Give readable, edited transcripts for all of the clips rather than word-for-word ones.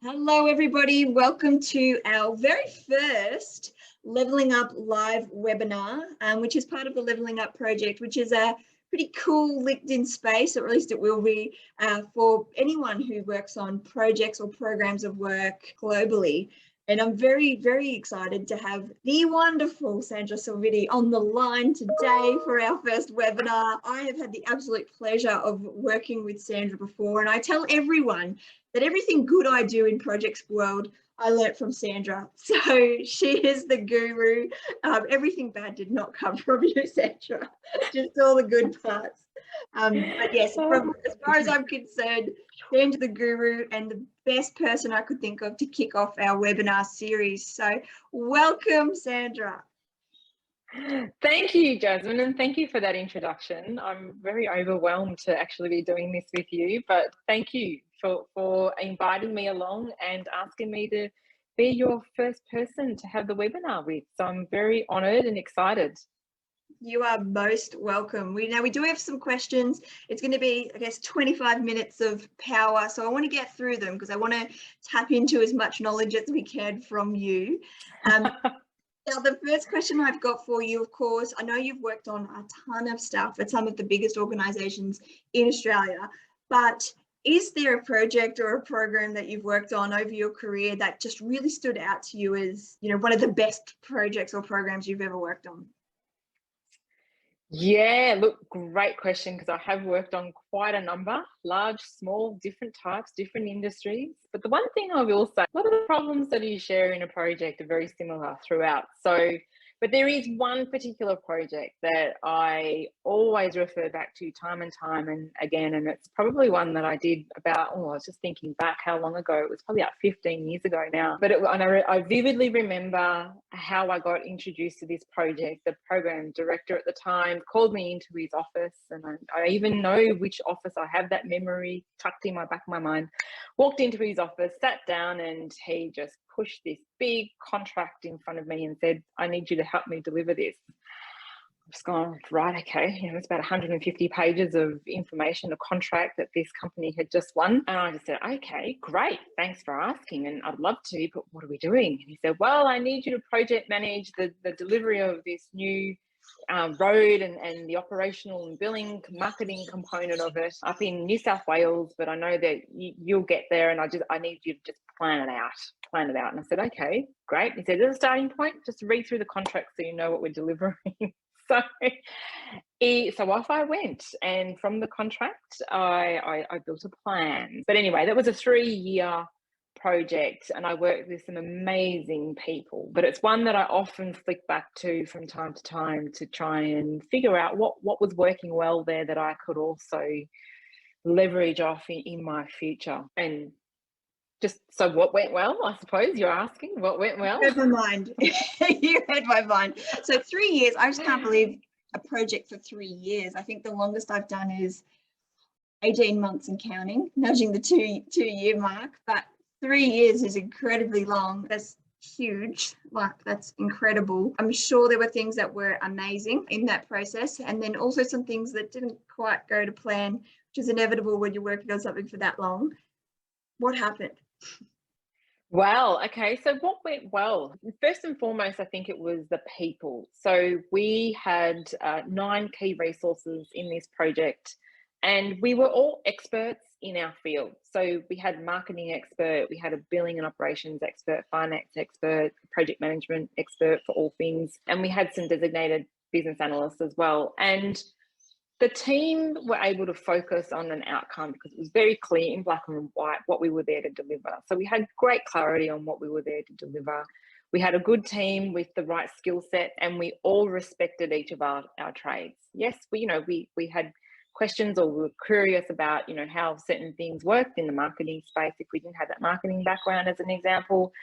Hello, everybody. Welcome to our very first Leveling Up Live webinar, which is part of the Leveling Up project, which is a pretty cool LinkedIn space, or at least it will be, for anyone who works on projects or programs of work globally. And I'm very, very excited to have the wonderful Sandra Salvitti on the line today for our first webinar. I have had the absolute pleasure of working with Sandra before, and I tell everyone that everything good I do in projects world, I learnt from Sandra. So she is the guru. Everything bad did not come from you, Sandra, just all the good parts. But yes, as far as I'm concerned, Sandra the guru and the best person I could think of to kick off our webinar series. So welcome, Sandra. Thank you, Jasmine, and thank you for that introduction. I'm very overwhelmed to actually be doing this with you, but thank you for inviting me along and asking me to be your first person to have the webinar with. So I'm very honoured and excited. You are most welcome. We do have some questions. It's going to be, I guess, 25 minutes of power. So I want to get through them because I want to tap into as much knowledge as we can from you. Now, the first question I've got for you, of course, I know you've worked on a ton of stuff at some of the biggest organisations in Australia, but is there a project or a program that you've worked on over your career that just really stood out to you as, you know, one of the best projects or programs you've ever worked on? Yeah, look, great question, because I have worked on quite a number, large, small, different types, different industries. But the one thing I will say, a lot of the problems that you share in a project are very similar throughout. But there is one particular project that I always refer back to time and time and again, and it's probably one that I did about, I was just thinking back how long ago, it was probably about 15 years ago now. But I vividly remember how I got introduced to this project. The program director at the time called me into his office, and I even know which office. I have that memory tucked in my back of my mind. Walked into his office, sat down, and he just pushed this big contract in front of me and said, I need you to help me deliver this. I'm just going, right, okay. You know, it's about 150 pages of information, a contract that this company had just won. And I just said, okay, great. Thanks for asking. And I'd love to, but what are we doing? And he said, well, I need you to project manage the delivery of this new road and the operational and billing marketing component of it up in New South Wales, but I know that you'll get there, and I need you to just plan it out. And I said, okay, great. He said, as a starting point, just read through the contract so you know what we're delivering. So off I went, and from the contract I built a plan. But anyway, that was a 3-year project, and I worked with some amazing people, but it's one that I often flick back to from time to time to try and figure out what was working well there that I could also leverage off in my future. And just, so what went well, I suppose you're asking, what went well? You read my mind. You read my mind. So 3 years, I just can't believe a project for 3 years. I think the longest I've done is 18 months and counting, nudging the two-year mark, but 3 years is incredibly long. That's huge. Like, that's incredible. I'm sure there were things that were amazing in that process, and then also some things that didn't quite go to plan, which is inevitable when you're working on something for that long. What happened? Well, okay, so what went well? First and foremost, I think it was the people. So we had 9 key resources in this project, and we were all experts in our field. So we had marketing expert, we had a billing and operations expert, finance expert, project management expert for all things, and we had some designated business analysts as well. And the team were able to focus on an outcome because it was very clear in black and white what we were there to deliver. So we had great clarity on what we were there to deliver. We had a good team with the right skill set, and we all respected each of our trades. Yes, we had questions, or we were curious about, how certain things worked in the marketing space if we didn't have that marketing background, as an example.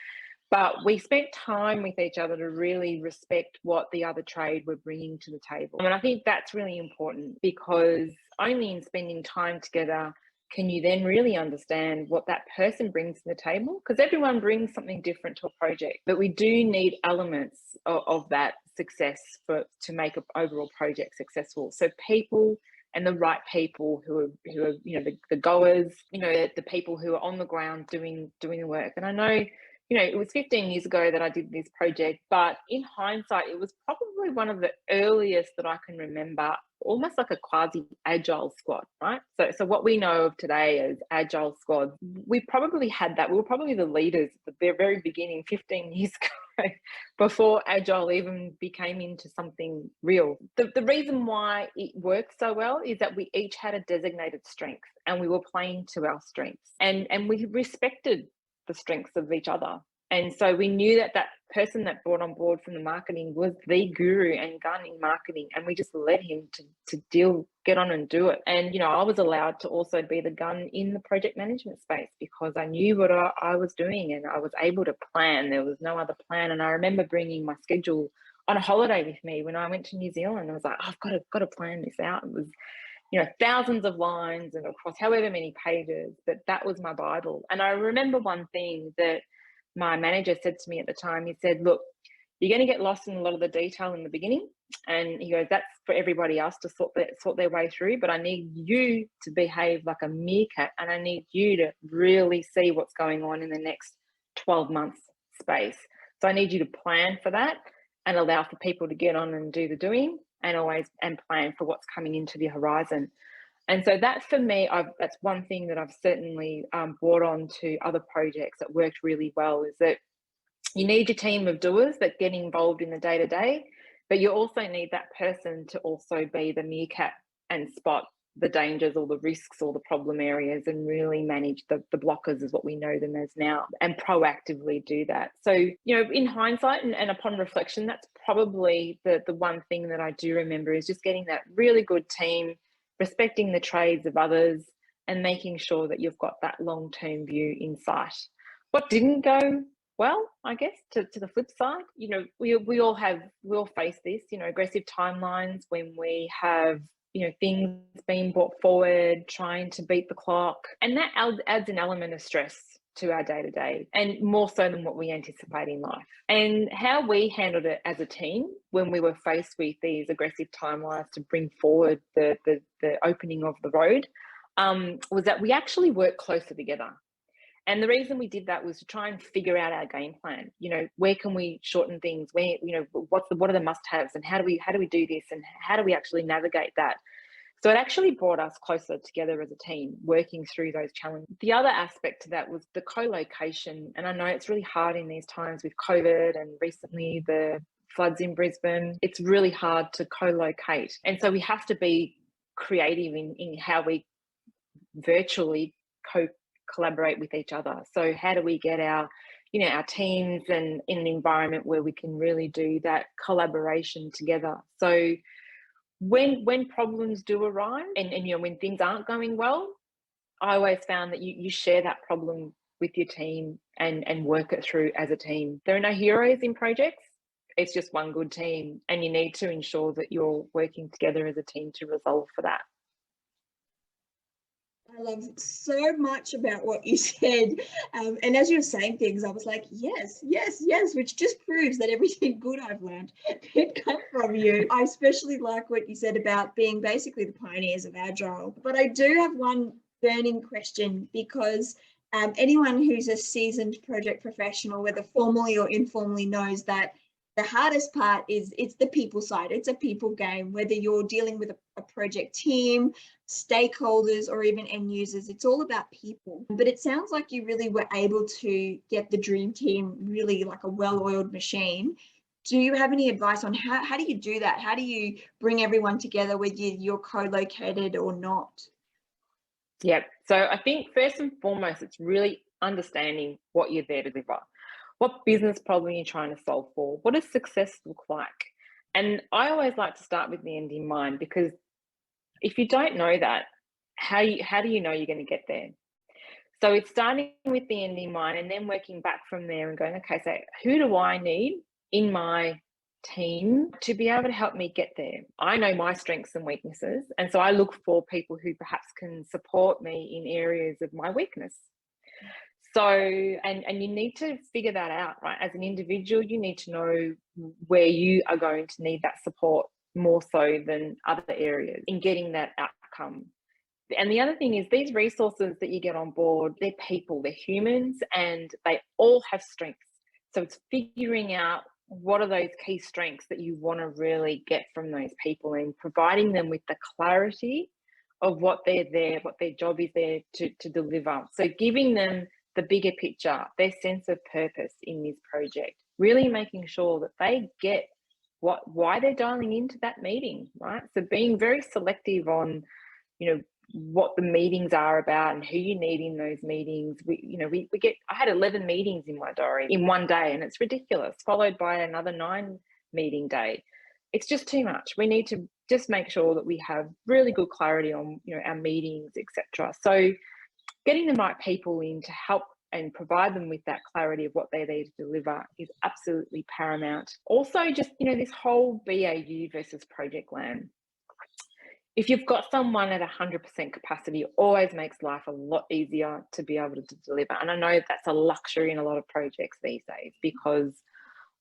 But we spent time with each other to really respect what the other trade were bringing to the table. And I think that's really important, because only in spending time together can you then really understand what that person brings to the table, because everyone brings something different to a project. But we do need elements of that success to make an overall project successful. So people, and the right people who are you know, the goers, you know, the people who are on the ground doing the work. And I know, you know, it was 15 years ago that I did this project, but in hindsight, it was probably one of the earliest that I can remember, almost like a quasi-agile squad, right? So what we know of today as agile squads, we probably had that. We were probably the leaders at the very beginning, 15 years ago, before agile even became into something real. The reason why it worked so well is that we each had a designated strength, and we were playing to our strengths, and we respected the strengths of each other. And so we knew that that person that brought on board from the marketing was the guru and gun in marketing, and we just let him to get on and do it. And, you know, I was allowed to also be the gun in the project management space because I knew what I was doing, and I was able to plan. There was no other plan. And I remember bringing my schedule on a holiday with me when I went to New Zealand. I was like, oh, I've got to plan this out. It was, you know, thousands of lines and across however many pages, but that was my Bible. And I remember one thing that my manager said to me at the time. He said, look, you're going to get lost in a lot of the detail in the beginning. And he goes, that's for everybody else to sort their way through, but I need you to behave like a meerkat, and I need you to really see what's going on in the next 12 months space. So I need you to plan for that and allow for people to get on and do the doing, and plan for what's coming into the horizon. And so that, for me, that's one thing that I've certainly brought on to other projects that worked really well, is that you need your team of doers that get involved in the day-to-day, but you also need that person to also be the meerkat and spot the dangers or the risks or the problem areas and really manage the blockers, is what we know them as now, and proactively do that. So, you know, in hindsight and upon reflection, that's probably the one thing that I do remember, is just getting that really good team, respecting the trades of others, and making sure that you've got that long-term view in sight. What didn't go well, I guess, to the flip side, you know, we all face this, you know, aggressive timelines when we have, you know, things being brought forward, trying to beat the clock, and that adds an element of stress to our day-to-day, and more so than what we anticipate in life. And how we handled it as a team when we were faced with these aggressive timelines to bring forward the opening of the road, was that we actually worked closer together. And the reason we did that was to try and figure out our game plan. You know, where can we shorten things? Where, you know, what are the must-haves, and how do we do this, and how do we actually navigate that? So it actually brought us closer together as a team, working through those challenges. The other aspect to that was the co-location. And I know it's really hard in these times with COVID and recently the floods in Brisbane. It's really hard to co-locate. And so we have to be creative in how we virtually collaborate with each other. So how do we get our teams and in an environment where we can really do that collaboration together? So when problems do arise and you know, when things aren't going well, I always found that you share that problem with your team and work it through as a team. There are no heroes in projects. It's just one good team, and you need to ensure that you're working together as a team to resolve for that. I love so much about what you said. And as you were saying things, I was like, yes, which just proves that everything good I've learned did come from you. I especially like what you said about being basically the pioneers of Agile. But I do have one burning question, because anyone who's a seasoned project professional, whether formally or informally, knows that the hardest part is it's the people side. It's a people game, whether you're dealing with a project team, stakeholders, or even end users. It's all about people. But it sounds like you really were able to get the dream team really like a well-oiled machine. Do you have any advice on how do you do that? How do you bring everyone together, whether you're co-located or not? Yeah, so I think first and foremost, it's really understanding what you're there to deliver. What business problem you're trying to solve for? What does success look like? And I always like to start with the end in mind, because if you don't know that, how do you know you're going to get there? So it's starting with the end in mind and then working back from there and going, okay, so who do I need in my team to be able to help me get there? I know my strengths and weaknesses, and so I look for people who perhaps can support me in areas of my weakness. So, and you need to figure that out, right? As an individual, you need to know where you are going to need that support more so than other areas in getting that outcome. And the other thing is, these resources that you get on board, they're people, they're humans, and they all have strengths. So it's figuring out what are those key strengths that you want to really get from those people, and providing them with the clarity of what they're there, what their job is there to deliver. So giving them the bigger picture, their sense of purpose in this project, really making sure that they get why they're dialing into that meeting, right? So being very selective on, what the meetings are about and who you need in those meetings. I had 11 meetings in my diary in one day, and it's ridiculous, followed by another 9 meeting day. It's just too much. We need to just make sure that we have really good clarity on, our meetings, etc. So getting the right people in to help and provide them with that clarity of what they're there to deliver is absolutely paramount. Also, just, this whole BAU versus project land. If you've got someone at 100% capacity, it always makes life a lot easier to be able to deliver. And I know that's a luxury in a lot of projects these days, because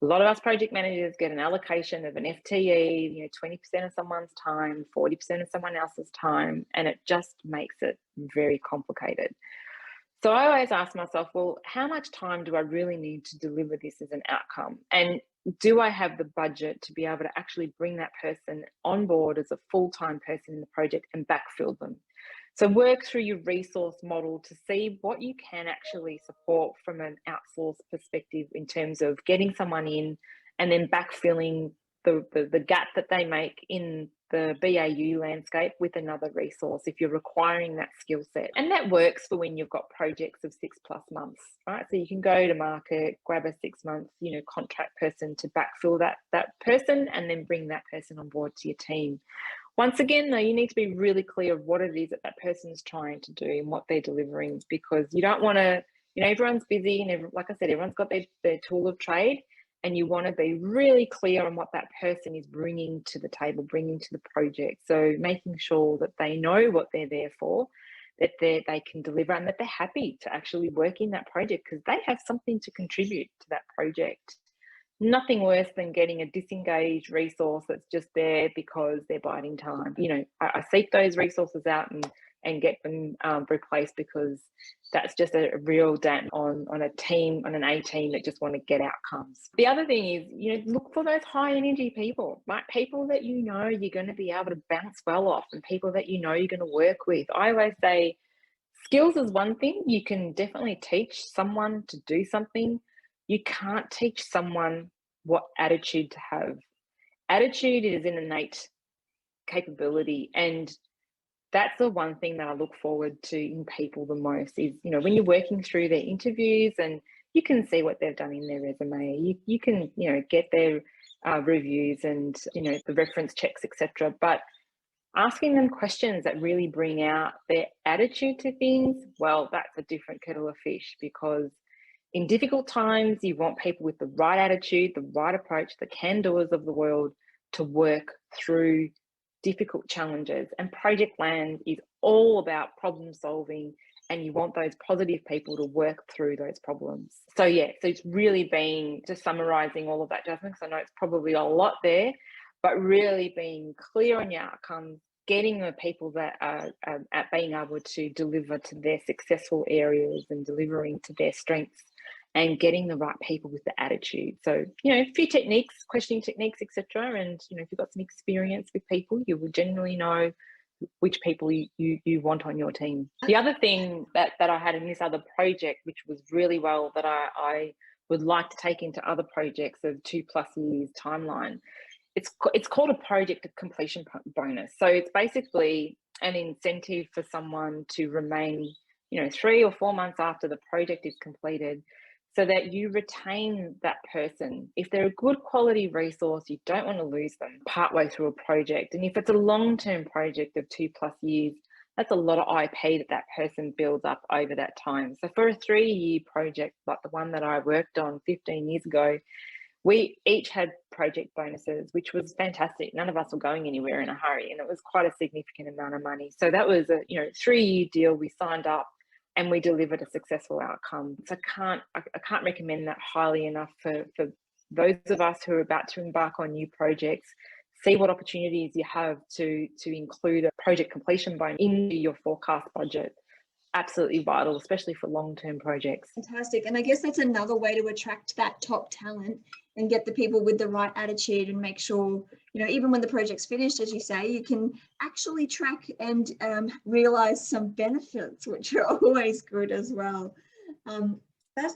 a lot of us project managers get an allocation of an FTE, 20% of someone's time, 40% of someone else's time, and it just makes it very complicated. So I always ask myself, well, how much time do I really need to deliver this as an outcome? And do I have the budget to be able to actually bring that person on board as a full-time person in the project and backfill them? So work through your resource model to see what you can actually support from an outsourced perspective in terms of getting someone in and then backfilling the gap that they make in the BAU landscape with another resource if you're requiring that skill set. And that works for when you've got projects of 6+ months, right? So you can go to market, grab a 6-month, contract person to backfill that person, and then bring that person on board to your team. Once again, though, you need to be really clear of what it is that person's trying to do and what they're delivering, because you don't want to, everyone's busy, and like I said, everyone's got their tool of trade, and you want to be really clear on what that person is bringing to the table, bringing to the project. So making sure that they know what they're there for, that they can deliver, and that they're happy to actually work in that project because they have something to contribute to that project. Nothing worse than getting a disengaged resource that's just there because they're biding time. I seek those resources out and get them replaced, because that's just a real dent on a team, on an A team that just want to get outcomes. The other thing is, look for those high energy people, right? People that you're going to be able to bounce well off, and people that you're going to work with. I always say skills is one thing. You can definitely teach someone to do something. You can't teach someone what attitude to have. Attitude is an innate capability, and that's the one thing that I look forward to in people the most is, when you're working through their interviews and you can see what they've done in their resume, you can, get their reviews and, the reference checks, etc. But asking them questions that really bring out their attitude to things, well, that's a different kettle of fish, because in difficult times, you want people with the right attitude, the right approach, the can-doers of the world to work through difficult challenges. And Project Land is all about problem solving, and you want those positive people to work through those problems. So it's really been, just summarising all of that, Jasmine, because I know it's probably a lot there, but really being clear on your outcomes, getting the people that are at being able to deliver to their successful areas and delivering to their strengths, and getting the right people with the attitude. So, a few techniques, questioning techniques, etc. And, if you've got some experience with people, you will generally know which people you want on your team. The other thing that I had in this other project, which was really well, that I would like to take into other projects of 2+ years timeline, it's called a project completion bonus. So it's basically an incentive for someone to remain, 3 or 4 months after the project is completed, so that you retain that person. If they're a good quality resource, you don't want to lose them partway through a project. And if it's a long-term project of 2+ years, that's a lot of IP that person builds up over that time. So for a 3-year project, like the one that I worked on 15 years ago, we each had project bonuses, which was fantastic. None of us were going anywhere in a hurry, and it was quite a significant amount of money. So that was a 3-year deal. We signed up and we delivered a successful outcome. So I can't recommend that highly enough for those of us who are about to embark on new projects. see what opportunities you have to include a project completion bonus into your forecast budget. Absolutely vital, especially for long-term projects. Fantastic. And I guess that's another way to attract that top talent and get the people with the right attitude and make sure, you know, even when the project's finished, as you say, you can actually track and realize some benefits, which are always good as well.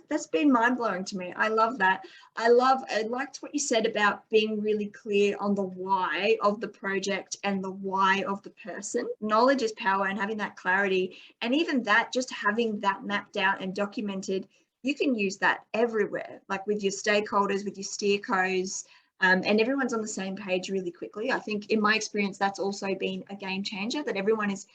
That's been mind-blowing to me. I love that. I liked what you said about being really clear on the why of the project and the why of the person. Knowledge is power, and having that clarity, and even that, just having that mapped out and documented, you can use that everywhere, like with your stakeholders, with your steercos, and everyone's on the same page really quickly. I think in my experience, that's also been a game changer, that everyone is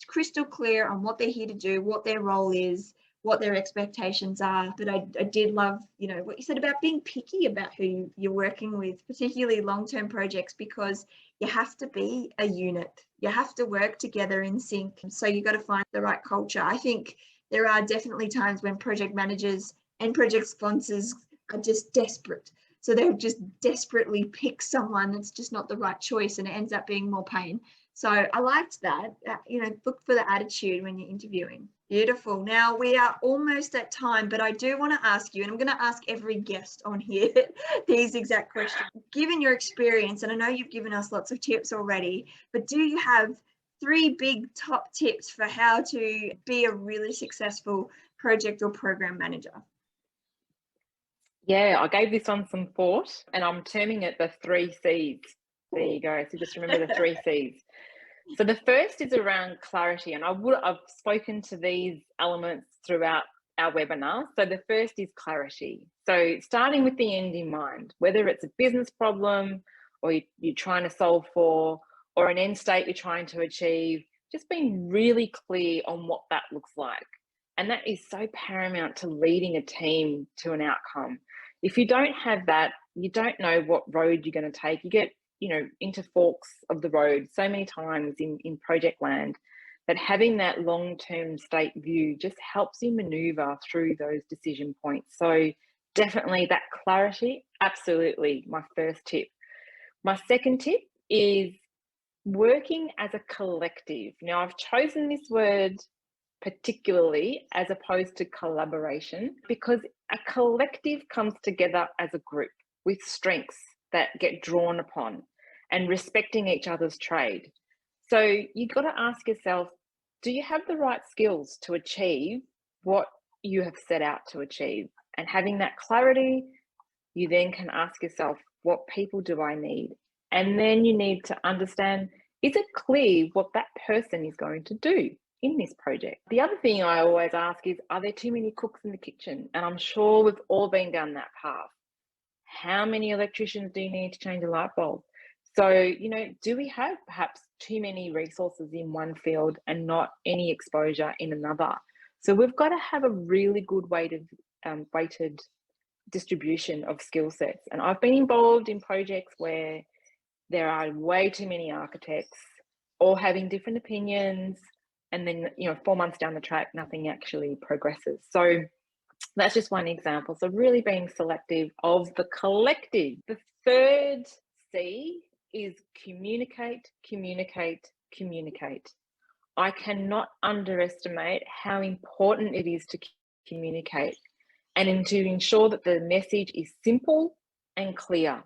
crystal clear on what they're here to do, what their role is, what their expectations are. But I did love, you know, what you said about being picky about who you're working with, particularly long-term projects, because you have to be a unit. You have to work together in sync. So you got to find the right culture. I think there are definitely times when project managers and project sponsors are just desperate. So they'll just desperately pick someone that's just not the right choice, and it ends up being more pain. So I liked that, you know, look for the attitude when you're interviewing. Beautiful. Now we are almost at time, but I do want to ask you, and I'm going to ask every guest on here these exact questions. Given your experience, and I know you've given us lots of tips already, but do you have 3 big top tips for how to be a really successful project or program manager? Yeah, I gave this one some thought, and I'm terming it the 3 C's. There you go. So just remember the 3 C's. So the first is around clarity, and I've spoken to these elements throughout our webinar. So the first is clarity. So starting with the end in mind, whether it's a business problem or you're trying to solve for, or an end state you're trying to achieve, just being really clear on what that looks like. And that is so paramount to leading a team to an outcome. If you don't have that, you don't know what road you're going to take. You get, you know, into forks of the road so many times in project land, that having that long-term state view just helps you maneuver through those decision points. So definitely that clarity, absolutely my first tip. My second tip is working as a collective. Now, I've chosen this word particularly as opposed to collaboration, because a collective comes together as a group with strengths that get drawn upon and respecting each other's trade. So you've got to ask yourself, do you have the right skills to achieve what you have set out to achieve? And having that clarity, you then can ask yourself, what people do I need? And then you need to understand, is it clear what that person is going to do in this project? The other thing I always ask is, are there too many cooks in the kitchen? And I'm sure we've all been down that path. How many electricians do you need to change a light bulb? So, you know, do we have perhaps too many resources in one field and not any exposure in another? So we've got to have a really good weighted distribution of skill sets. And I've been involved in projects where there are way too many architects all having different opinions, and then, you know, 4 months down the track, nothing actually progresses. So that's just one example. So really being selective of the collective. The third C is communicate, communicate, communicate. I cannot underestimate how important it is to communicate and to ensure that the message is simple and clear.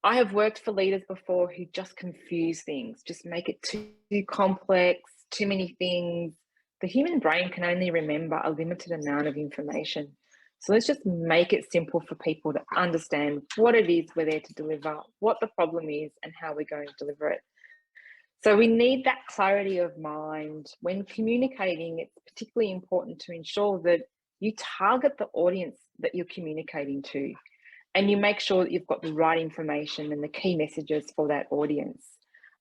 I have worked for leaders before who just confuse things, just make it too complex, too many things. The human brain can only remember a limited amount of information. So let's just make it simple for people to understand what it is we're there to deliver, what the problem is, and how we're going to deliver it. So we need that clarity of mind. When communicating, it's particularly important to ensure that you target the audience that you're communicating to, and you make sure that you've got the right information and the key messages for that audience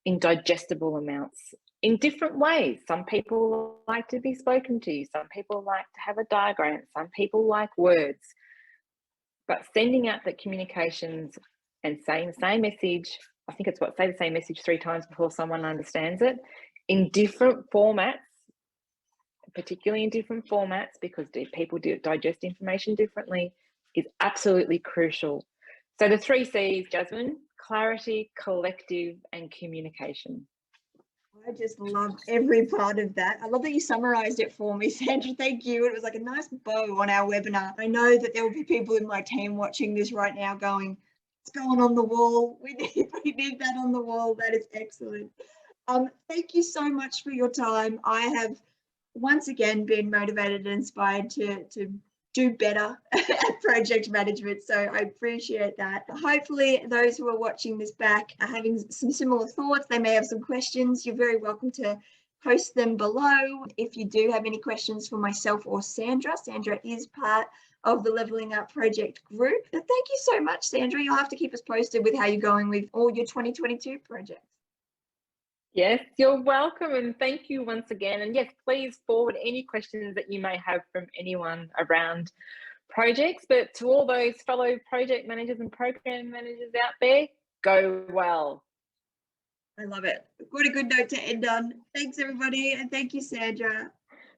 in digestible amounts, in different ways. Some people like to be spoken to, some people like to have a diagram, some people like words. But sending out the communications and saying the same message, I think it's say the same message 3 times before someone understands it, in different formats, particularly in different formats, because people digest information differently, is absolutely crucial. So the 3 C's, Jasmine: clarity, collective, and communication. I just love every part of that. I love that you summarized it for me, Sandra. Thank you. It was like a nice bow on our webinar. I know that there will be people in my team watching this right now going, it's going on the wall. We need that on the wall. That is excellent. Thank you so much for your time. I have once again been motivated and inspired to do better at project management. So I appreciate that. Hopefully those who are watching this back are having some similar thoughts. They may have some questions. You're very welcome to post them below. If you do have any questions for myself or Sandra, Sandra is part of the LVLing UP project group. But thank you so much, Sandra. You'll have to keep us posted with how you're going with all your 2022 projects. Yes, you're welcome, and thank you once again. And yes, please forward any questions that you may have from anyone around projects. But to all those fellow project managers and program managers out there, go well. I love it. What a good note to end on. Thanks, everybody, and thank you, Sandra.